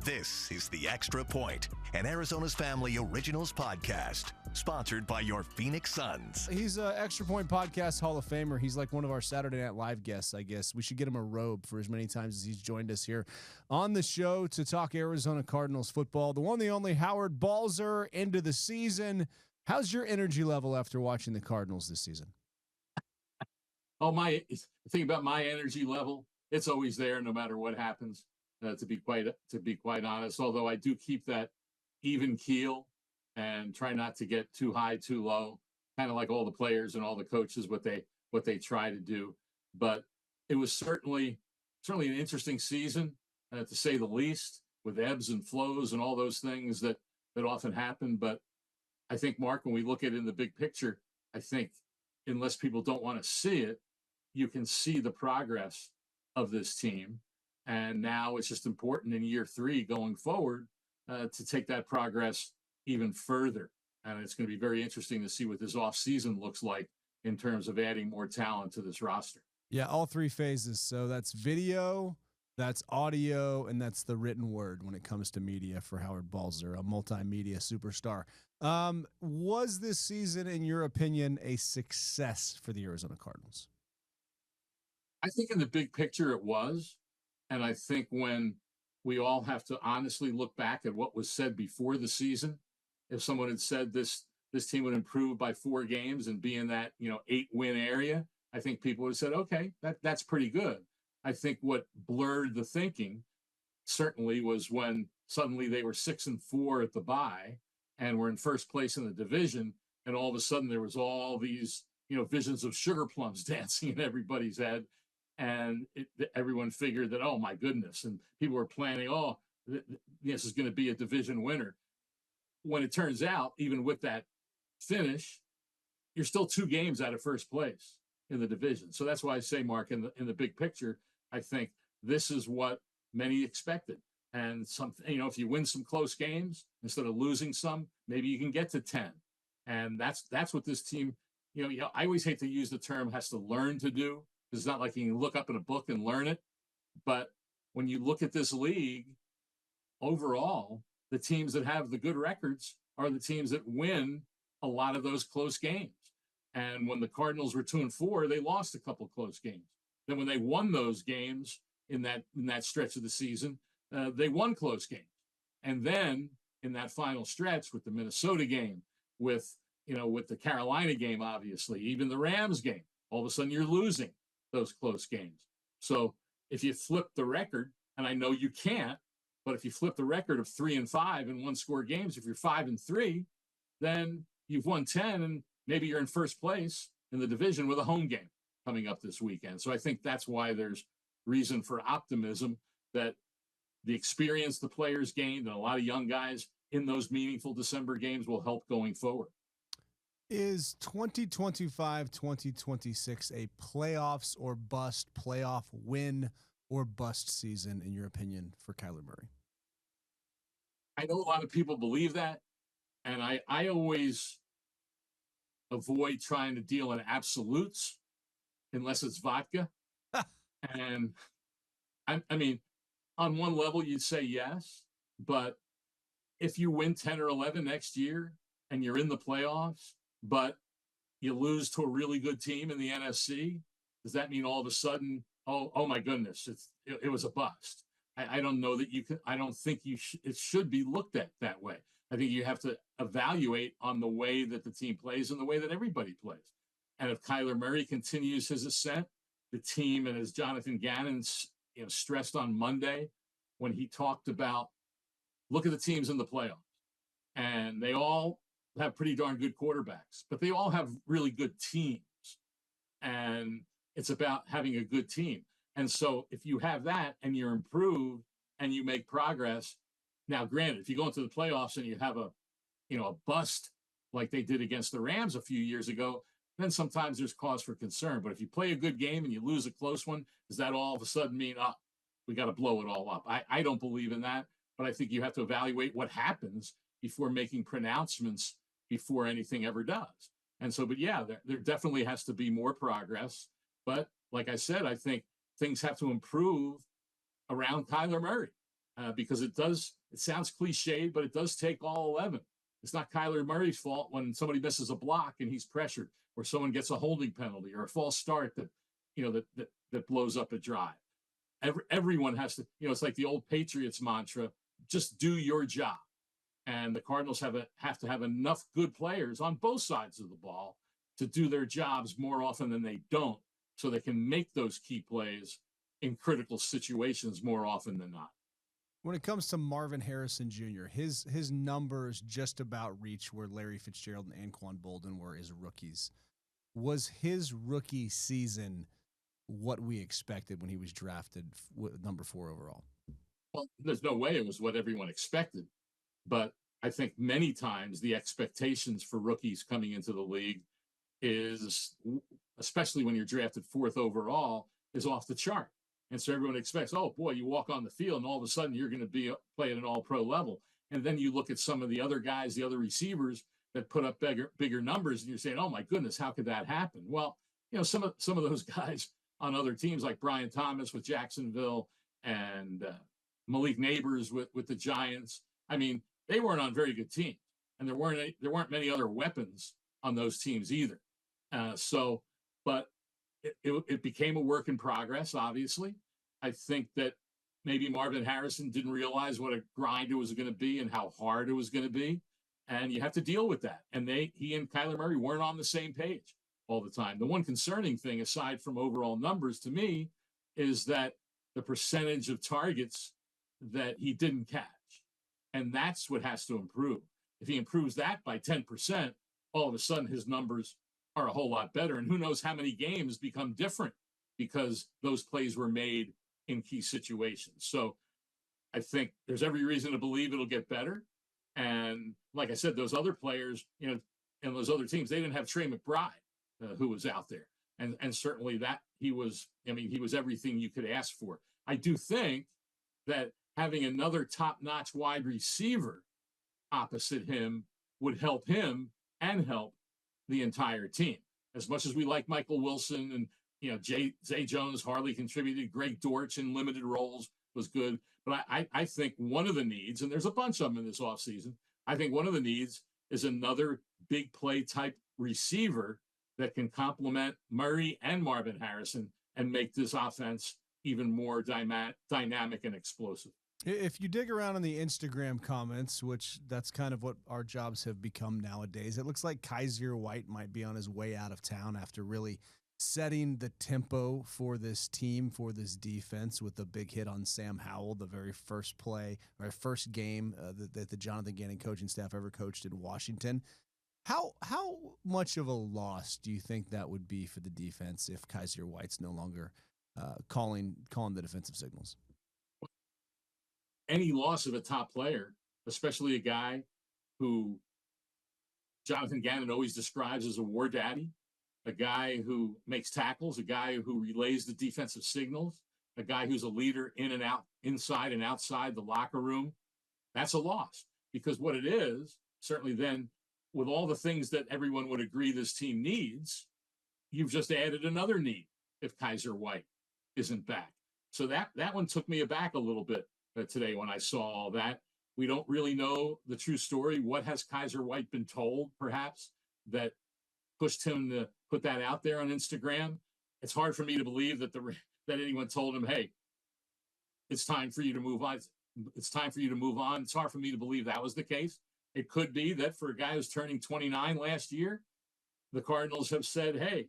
This is The Extra Point, an Arizona's Family Originals podcast, sponsored by your Phoenix Suns. He's an Extra Point Podcast Hall of Famer. He's like one of our Saturday Night Live guests, I guess. We should get him a robe for as many times as he's joined us here on the show to talk Arizona Cardinals football. The one, the only Howard Balzer, into the season. How's your energy level after watching the Cardinals this season? The thing about my energy level, it's always there no matter what happens. To be quite honest, although I do keep that even keel and try not to get too high, too low, kind of like all the players and all the coaches, what they try to do. But it was certainly an interesting season, to say the least, with ebbs and flows and all those things that often happen. But I think, Mark, when we look at it in the big picture, I think unless people don't want to see it, you can see the progress of this team. And now it's just important in year 3 going forward to take that progress even further. And it's going to be very interesting to see what this offseason looks like in terms of adding more talent to this roster. Yeah, all 3 phases. So that's video, that's audio, and that's the written word when it comes to media for Howard Balzer, a multimedia superstar. Was this season, in your opinion, a success for the Arizona Cardinals? I think in the big picture it was. And I think when we all have to honestly look back at what was said before the season, if someone had said this team would improve by 4 games and be in that 8-win area, I think people would have said, okay, that's pretty good. I think what blurred the thinking certainly was when suddenly they were 6-4 at the bye and were in first place in the division, and all of a sudden there was all these visions of sugar plums dancing in everybody's head. And everyone figured that, oh, my goodness. And people were planning, this is going to be a division winner. When it turns out, even with that finish, you're still 2 games out of first place in the division. So that's why I say, Mark, in the big picture, I think this is what many expected. And if you win some close games instead of losing some, maybe you can get to 10. And that's what this team, I always hate to use the term has to learn to do. It's not like you can look up in a book and learn it. But when you look at this league, overall, the teams that have the good records are the teams that win a lot of those close games. And when the Cardinals were 2-4, they lost a couple of close games. Then when they won those games in that stretch of the season, they won close games. And then in that final stretch with the Minnesota game, with the Carolina game, obviously, even the Rams game, all of a sudden you're losing those close games. So if you flip the record, and I know you can't, but if you flip the record of 3-5 in 1-score games, if you're 5-3, then you've won 10 and maybe you're in first place in the division with a home game coming up this weekend. So I think that's why there's reason for optimism that the experience the players gained and a lot of young guys in those meaningful December games will help going forward. Is 2025-2026 a playoffs or bust, playoff win or bust season, in your opinion, for Kyler Murray? I know a lot of people believe that, and I always avoid trying to deal in absolutes unless it's vodka. And I mean, on one level, you'd say yes, but if you win 10 or 11 next year and you're in the playoffs, but you lose to a really good team in the NFC, does that mean all of a sudden, oh my goodness, it was a bust? I don't know that you can. I don't think it should be looked at that way. I think you have to evaluate on the way that the team plays and the way that everybody plays. And if Kyler Murray continues his ascent, the team, and as Jonathan Gannon stressed on Monday when he talked about, look at the teams in the playoffs, and they all have pretty darn good quarterbacks, but they all have really good teams. And it's about having a good team. And so if you have that and you're improved and you make progress, now granted, if you go into the playoffs and you have a bust like they did against the Rams a few years ago, then sometimes there's cause for concern. But if you play a good game and you lose a close one, does that all of a sudden mean, we got to blow it all up? I don't believe in that, but I think you have to evaluate what happens before making pronouncements before anything ever does. And so, but yeah, there definitely has to be more progress. But like I said, I think things have to improve around Kyler Murray. because it sounds cliched, but it does take all 11. It's not Kyler Murray's fault when somebody misses a block and he's pressured, or someone gets a holding penalty or a false start that blows up a drive. Everyone has to, it's like the old Patriots mantra, just do your job. And the Cardinals have to have enough good players on both sides of the ball to do their jobs more often than they don't, so they can make those key plays in critical situations more often than not. When it comes to Marvin Harrison Jr., his numbers just about reach where Larry Fitzgerald and Anquan Boldin were as rookies. Was his rookie season what we expected when he was drafted number 4 overall? Well, there's no way it was what everyone expected. But I think many times the expectations for rookies coming into the league is, especially when you're drafted 4th overall, is off the chart. And so everyone expects, oh boy, you walk on the field and all of a sudden you're going to be playing at an all-pro level. And then you look at some of the other guys, the other receivers that put up bigger numbers, and you're saying, oh my goodness, how could that happen? Well, some of those guys on other teams like Brian Thomas with Jacksonville and Malik Neighbors with the Giants. I mean, they weren't on very good teams, and there weren't many other weapons on those teams either. But it became a work in progress. Obviously, I think that maybe Marvin Harrison didn't realize what a grind it was going to be and how hard it was going to be, and you have to deal with that. And he and Kyler Murray weren't on the same page all the time. The one concerning thing, aside from overall numbers, to me, is that the percentage of targets that he didn't catch. And that's what has to improve. If he improves that by 10%, all of a sudden his numbers are a whole lot better. And who knows how many games become different because those plays were made in key situations. So I think there's every reason to believe it'll get better. And like I said, those other players, and those other teams, they didn't have Trey McBride, who was out there. And certainly that he was everything you could ask for. I do think that having another top-notch wide receiver opposite him would help him and help the entire team. As much as we like Michael Wilson and, Zay Jones hardly contributed, Greg Dortch in limited roles was good. But I think one of the needs, and there's a bunch of them in this offseason, I think one of the needs is another big play type receiver that can complement Murray and Marvin Harrison and make this offense even more dynamic and explosive. If you dig around in the Instagram comments, which that's kind of what our jobs have become nowadays, it looks like Kaiser White might be on his way out of town after really setting the tempo for this team, for this defense, with a big hit on Sam Howell, the very first play or first game that the Jonathan Gannon coaching staff ever coached in Washington. How much of a loss do you think that would be for the defense if Kaiser White's no longer calling the defensive signals? Any loss of a top player, especially a guy who Jonathan Gannon always describes as a war daddy, a guy who makes tackles, a guy who relays the defensive signals, a guy who's a leader in and out, inside and outside the locker room, that's a loss. Because what it is, certainly then, with all the things that everyone would agree this team needs, you've just added another need if Kaiser White isn't back. So that one took me aback a little bit today when I saw all that. We don't really know the true story. What has Kaiser White been told, perhaps, that pushed him to put that out there on Instagram? It's hard for me to believe that anyone told him, hey, it's time for you to move on. It's time for you to move on. It's hard for me to believe that was the case. It could be that for a guy who's turning 29 last year, the Cardinals have said, hey,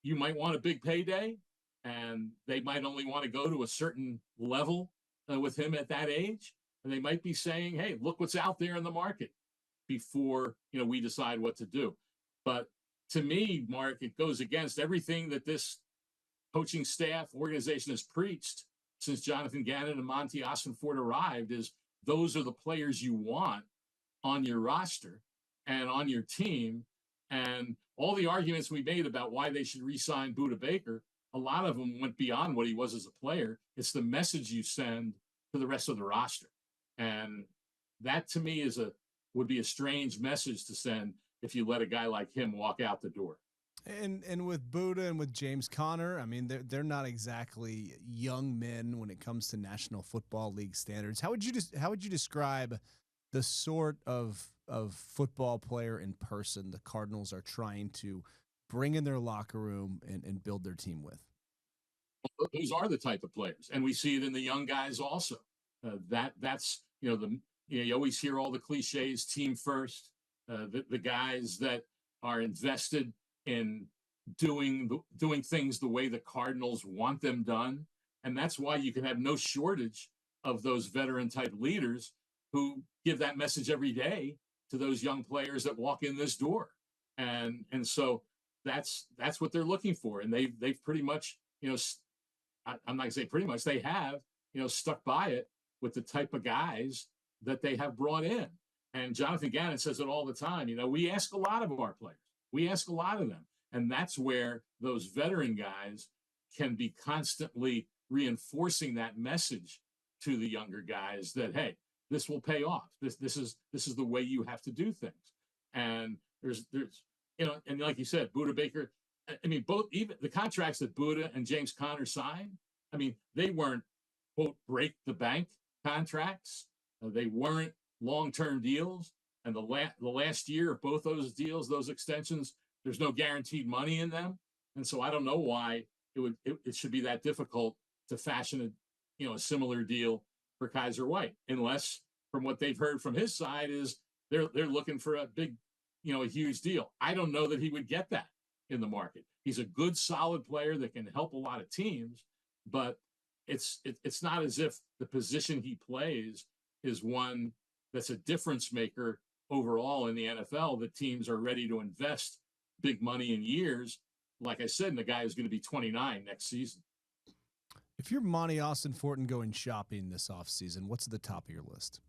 you might want a big payday, and they might only want to go to a certain level with him at that age. And they might be saying, hey, look what's out there in the market before, we decide what to do. But to me, Mark, it goes against everything that this coaching staff organization has preached since Jonathan Gannon and Monty Ossenfort arrived, is those are the players you want on your roster and on your team. And all the arguments we made about why they should re-sign Budda Baker, a lot of them went beyond what he was as a player. It's the message you send to the rest of the roster. And that to me would be a strange message to send if you let a guy like him walk out the door. And with Buddha and with James Conner, I mean they're not exactly young men when it comes to National Football League standards. How would you describe the sort of football player in person the Cardinals are trying to bring in their locker room and build their team with? Those are the type of players, and we see it in the young guys also. That's you always hear all the cliches: team first. The guys that are invested in doing things the way the Cardinals want them done, and that's why you can have no shortage of those veteran type leaders who give that message every day to those young players that walk in this door, and so that's what they're looking for, and they've pretty much I'm not gonna say pretty much, they have, stuck by it with the type of guys that they have brought in. And Jonathan Gannon says it all the time. We ask a lot of our players. We ask a lot of them. And that's where those veteran guys can be constantly reinforcing that message to the younger guys that, hey, this will pay off. This is the way you have to do things. And there's and like you said, Buda Baker, I mean, both, even the contracts that Buddha and James Conner signed, I mean, they weren't, quote, break the bank contracts. They weren't long-term deals. And the last year of both those deals, those extensions, there's no guaranteed money in them. And so I don't know why it should be that difficult to fashion a similar deal for Kaiser White, unless from what they've heard from his side is they're looking for a big, a huge deal. I don't know that he would get that in the market. He's a good, solid player that can help a lot of teams, but it's not as if the position he plays is one that's a difference maker overall in the NFL, that teams are ready to invest big money in years. Like I said, the guy is going to be 29 next season. If you're Monty Austin Fortin going shopping this offseason, what's at the top of your list?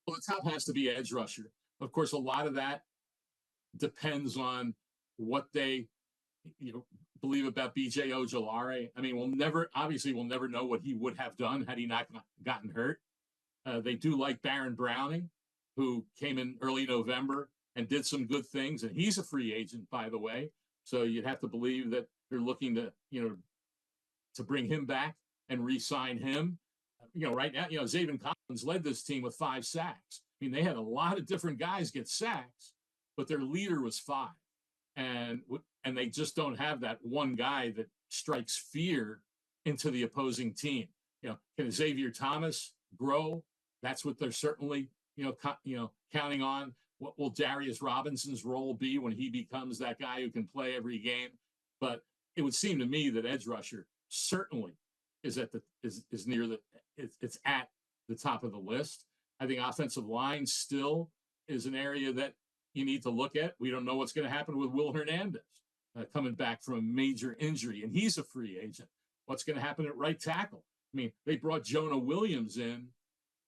Well, the top has to be edge rusher. Of course, a lot of that depends on what they believe about BJ Ojolari. I mean, we'll never know what he would have done had he not gotten hurt. They do like Baron Browning, who came in early November and did some good things, and he's a free agent, by the way. So you'd have to believe that they're looking to bring him back and re-sign him. Right now, Zaven Collins led this team with 5 sacks. I mean, they had a lot of different guys get sacks, but their leader was 5. And they just don't have that one guy that strikes fear into the opposing team. Can Xavier Thomas grow? That's what they're certainly, counting on. What will Darius Robinson's role be when he becomes that guy who can play every game? But it would seem to me that edge rusher certainly is at the top of the list. I think offensive line still is an area that you need to look at. We don't know what's going to happen with Will Hernandez coming back from a major injury, and he's a free agent. What's going to happen at right tackle? I mean, they brought Jonah Williams in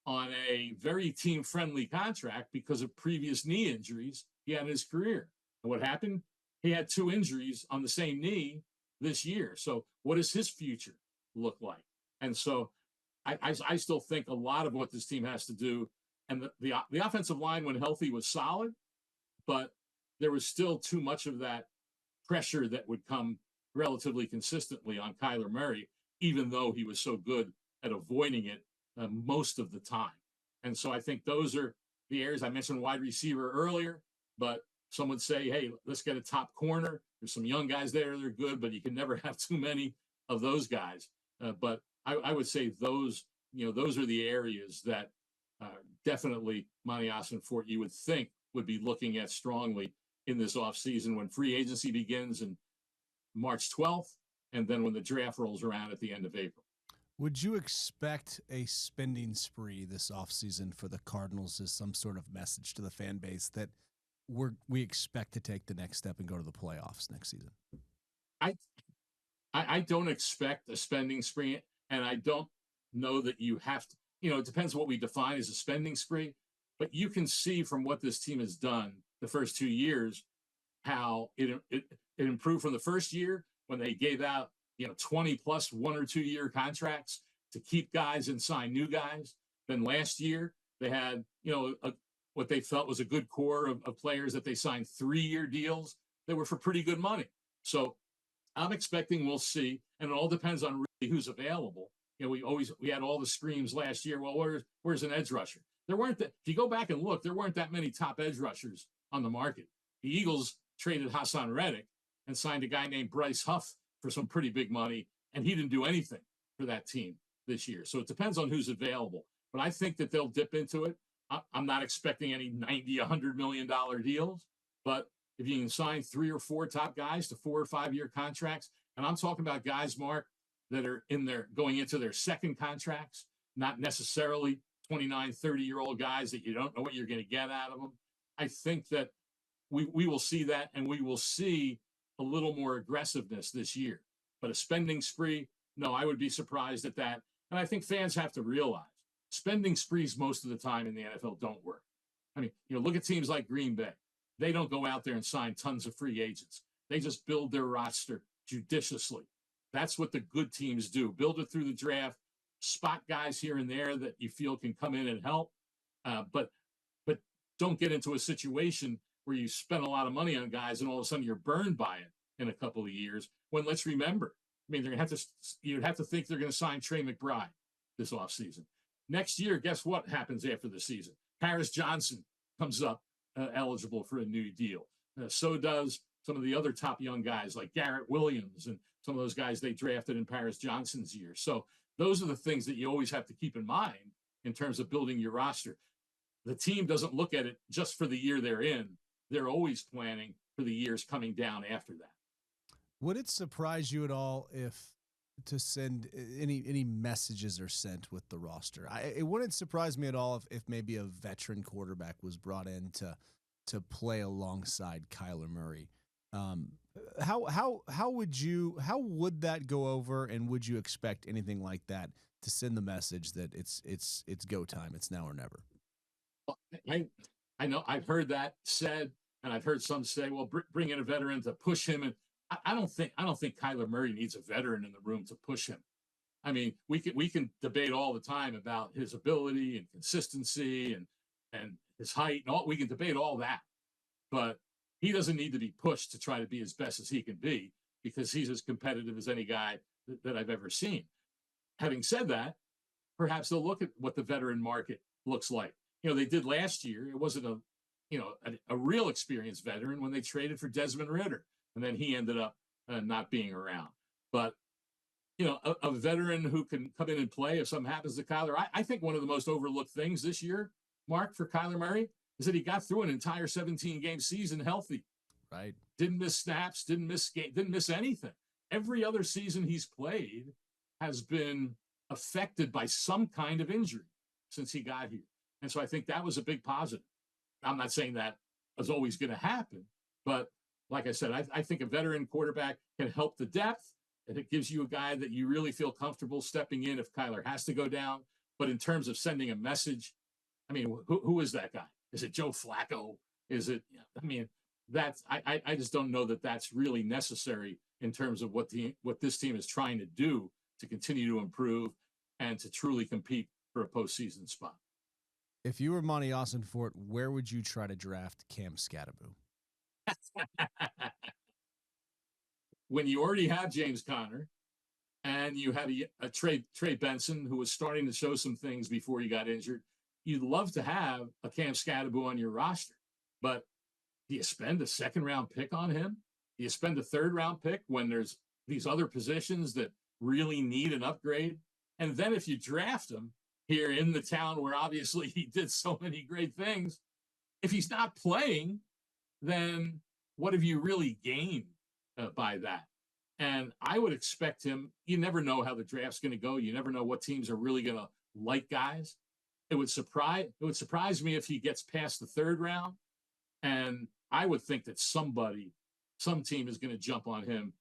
on a very team-friendly contract because of previous knee injuries he had in his career. And what happened? He had 2 injuries on the same knee this year. So what does his future look like? And so I still think a lot of what this team has to do, and the offensive line when healthy was solid, but there was still too much of that pressure that would come relatively consistently on Kyler Murray, even though he was so good at avoiding it most of the time. And so I think those are the areas. I mentioned wide receiver earlier, but some would say, hey, let's get a top corner. There's some young guys there that are good, but you can never have too many of those guys. But I would say those are the areas that definitely Monty Austin Fort, you would think, would be looking at strongly in this offseason when free agency begins in March 12th, and then when the draft rolls around at the end of April. Would you expect a spending spree this offseason for the Cardinals as some sort of message to the fan base that we expect to take the next step and go to the playoffs next season? I don't expect a spending spree, and I don't know that you have to. It depends what we define as a spending spree, but you can see from what this team has done the first 2 years how it improved from the first year when they gave out 20 plus 1 or 2 year contracts to keep guys and sign new guys. Then last year they had what they felt was a good core of players that they signed 3-year deals that were for pretty good money. So I'm expecting we'll see, and it all depends on really who's available. We had all the screams last year. Well, where's an edge rusher? There weren't that. If you go back and look, there weren't that many top edge rushers on the market. The Eagles traded Hassan Reddick and signed a guy named Bryce Huff for some pretty big money, and he didn't do anything for that team this year. So it depends on who's available. But I think that they'll dip into it. I'm not expecting any $90, $100 million deals, but if you can sign 3 or 4 top guys to 4 or 5 year contracts, and I'm talking about guys, Mark, that are going into their second contracts, not necessarily 29, 30-year-old guys that you don't know what you're going to get out of them. I think that we will see that, and we will see a little more aggressiveness this year. But a spending spree, no, I would be surprised at that. And I think fans have to realize spending sprees most of the time in the NFL don't work. I mean, look at teams like Green Bay. They don't go out there and sign tons of free agents. They just build their roster judiciously. That's what the good teams do. Build it through the draft, spot guys here and there that you feel can come in and help. But don't get into a situation where you spend a lot of money on guys and all of a sudden you're burned by it in a couple of years. When let's remember, I mean, you'd have to think they're going to sign Trey McBride this offseason. Next year, guess what happens after the season? Paris Johnson comes up eligible for a new deal. So does some of the other top young guys like Garrett Williams and some of those guys they drafted in Paris Johnson's year. So those are the things that you always have to keep in mind in terms of building your roster. The team doesn't look at it just for the year they're in. They're always planning for the years coming down after that. Would it surprise you at all if to send any messages are sent with the roster? It wouldn't surprise me at all if maybe a veteran quarterback was brought in to play alongside Kyler Murray. How would that go over, and would you expect anything like that to send the message that it's go time, it's now or never? I know I've heard that said, and I've heard some say, well, bring in a veteran to push him. And I don't think Kyler Murray needs a veteran in the room to push him. I mean, we can debate all the time about his ability and consistency and his height and all. We can debate all that, but he doesn't need to be pushed to try to be as best as he can be, because he's as competitive as any guy that I've ever seen. Having said that, perhaps they'll look at what the veteran market looks like. They did last year. It wasn't a real experienced veteran when they traded for Desmond Ridder, and then he ended up not being around. But a veteran who can come in and play if something happens to Kyler. I think one of the most overlooked things this year, Mark, for Kyler Murray, is that he got through an entire 17-game season healthy. Right. Didn't miss snaps, didn't miss anything. Every other season he's played has been affected by some kind of injury since he got here. And so I think that was a big positive. I'm not saying that is always going to happen, but like I said, I think a veteran quarterback can help the depth, and it gives you a guy that you really feel comfortable stepping in if Kyler has to go down. But in terms of sending a message, I mean, who is that guy? Is it Joe Flacco? Is it? I mean, I just don't know that that's really necessary in terms of what this team is trying to do to continue to improve and to truly compete for a postseason spot. If you were Monty Austinfort, where would you try to draft Cam Skattebo? When you already have James Conner and you had a Trey Benson who was starting to show some things before he got injured, you'd love to have a Cam Skattebo on your roster. But do you spend a second-round pick on him? Do you spend a third-round pick when there's these other positions that really need an upgrade? And then if you draft him here in the town where obviously he did so many great things, if he's not playing, then what have you really gained by that? And I would expect him. You never know how the draft's going to go. You never know what teams are really going to like guys. It would surprise me if he gets past the third round. And I would think that some team is going to jump on him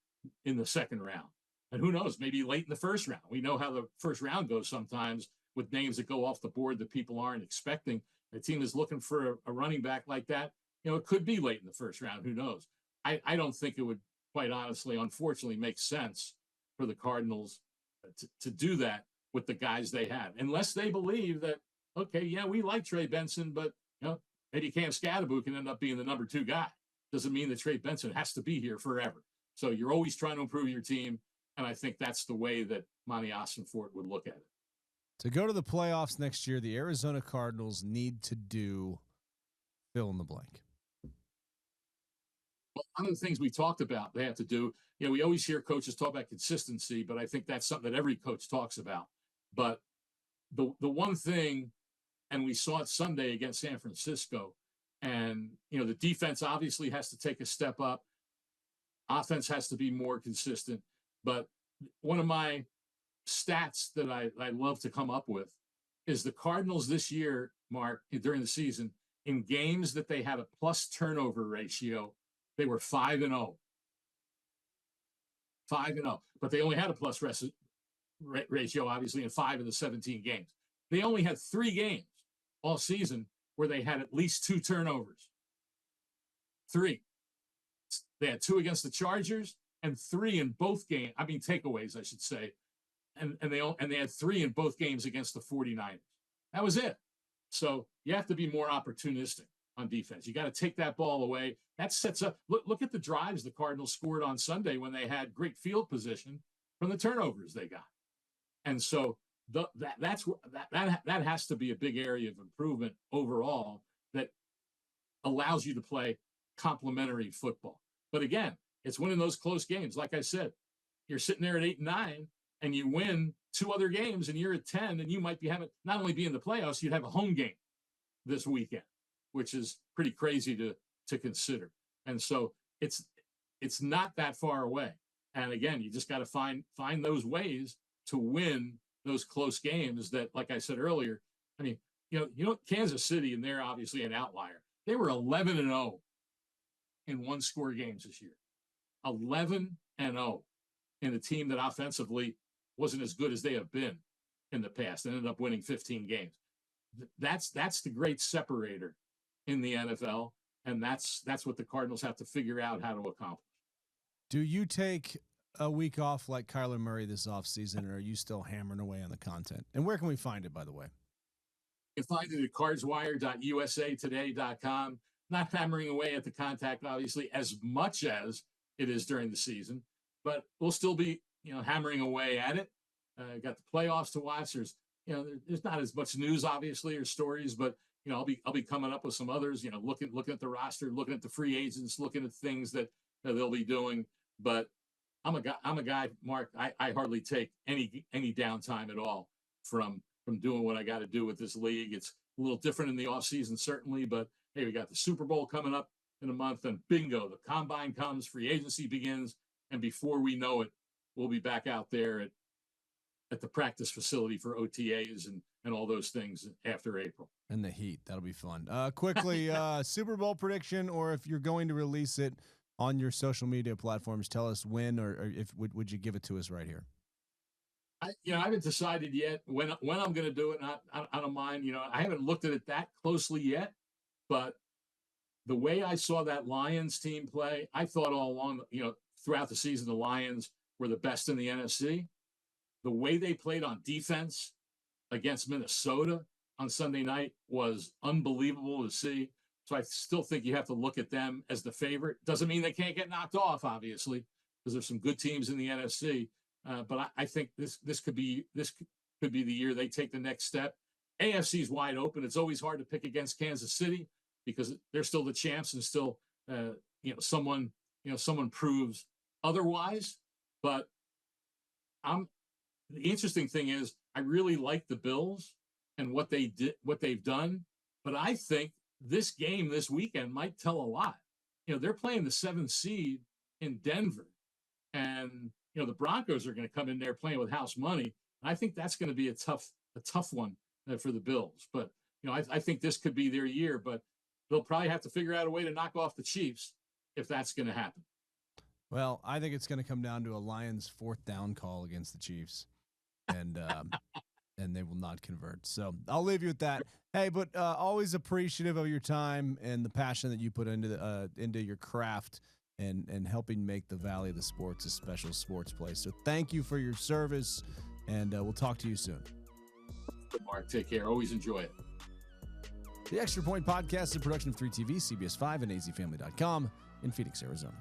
in the second round. And who knows, maybe late in the first round. We know how the first round goes sometimes with names that go off the board that people aren't expecting. The team is looking for a running back like that. It could be late in the first round. Who knows? I don't think it would, quite honestly, unfortunately, make sense for the Cardinals to do that with the guys they have, unless they believe that, okay, yeah, we like Trey Benson, but maybe Cam Skattebo can end up being the number 2 guy. doesn't mean that Trey Benson has to be here forever. So you're always trying to improve your team. And I think that's the way that Monty Ossenfort would look at it. To go to the playoffs next year, the Arizona Cardinals need to do fill in the blank. Well, one of the things we talked about they have to do, we always hear coaches talk about consistency, but I think that's something that every coach talks about. But the one thing, and we saw it Sunday against San Francisco, and, the defense obviously has to take a step up. Offense has to be more consistent. But one of my stats that I love to come up with is the Cardinals this year, Mark, during the season, in games that they had a plus turnover ratio, they were 5-0. 5-0. But they only had a plus ratio, obviously, in 5 of the 17 games. They only had 3 games all season where they had at least 2 turnovers. 3. They had 2 against the Chargers and 3 in both games. I mean, takeaways, I should say. And they had 3 in both games against the 49ers. That was it. So you have to be more opportunistic on defense. You got to take that ball away. That sets up. Look at the drives the Cardinals scored on Sunday when they had great field position from the turnovers they got. And so that has to be a big area of improvement overall that allows you to play complementary football. But again, it's winning those close games. Like I said, you're sitting there at 8-9 and you win 2 other games and you're at 10 and you might be having not only be in the playoffs, you'd have a home game this weekend, which is pretty crazy to consider. And so it's not that far away. And again, you just got to find those ways to win those close games that, like I said earlier, I mean, Kansas City, and they're obviously an outlier. They were 11-0 in 1-score games this year. 11-0 in a team that offensively wasn't as good as they have been in the past. They ended up winning 15 games. That's the great separator in the NFL, and that's what the Cardinals have to figure out how to accomplish. Do you take a week off like Kyler Murray this offseason, or are you still hammering away on the content? And where can we find it, by the way? You can find it at cardswire.usatoday.com. Not hammering away at the contact, obviously, as much as it is during the season, but we'll still be, hammering away at it. Got the playoffs to watch. There's not as much news, obviously, or stories, but I'll be coming up with some others. Looking at the roster, looking at the free agents, looking at things that they'll be doing. But I'm a guy, Mark. I hardly take any downtime at all from doing what I got to do with this league. It's a little different in the off season, certainly, but hey, we got the Super Bowl coming up in a month, and bingo, the combine comes, free agency begins, and before we know it, we'll be back out there at the practice facility for OTAs and all those things after April. And the heat, that'll be fun. Quickly, Super Bowl prediction, or if you're going to release it on your social media platforms, tell us when, or if would you give it to us right here? I haven't decided yet when I'm going to do it. I don't mind. I haven't looked at it that closely yet, but the way I saw that Lions team play, I thought all along, throughout the season, the Lions were the best in the NFC. The way they played on defense against Minnesota on Sunday night was unbelievable to see. So I still think you have to look at them as the favorite. Doesn't mean they can't get knocked off, obviously, because there's some good teams in the NFC. But I think this could be the year they take the next step. AFC is wide open. It's always hard to pick against Kansas City because they're still the champs and still someone proves otherwise. But the interesting thing is I really like the Bills and what they've done. But I think this game this weekend might tell a lot. They're playing the 7th seed in Denver, and the Broncos are going to come in there playing with house money. And I think that's going to be a tough one for the Bills. But I think this could be their year. But they'll probably have to figure out a way to knock off the Chiefs if that's going to happen. Well, I think it's going to come down to a Lions 4th down call against the Chiefs, and they will not convert. So I'll leave you with that. Hey, but always appreciative of your time and the passion that you put into your craft and helping make the Valley of the Sports a special sports place. So thank you for your service, and we'll talk to you soon. Mark, take care. Always enjoy it. The Extra Point Podcast is a production of 3TV, CBS5, and azfamily.com. in Phoenix, Arizona.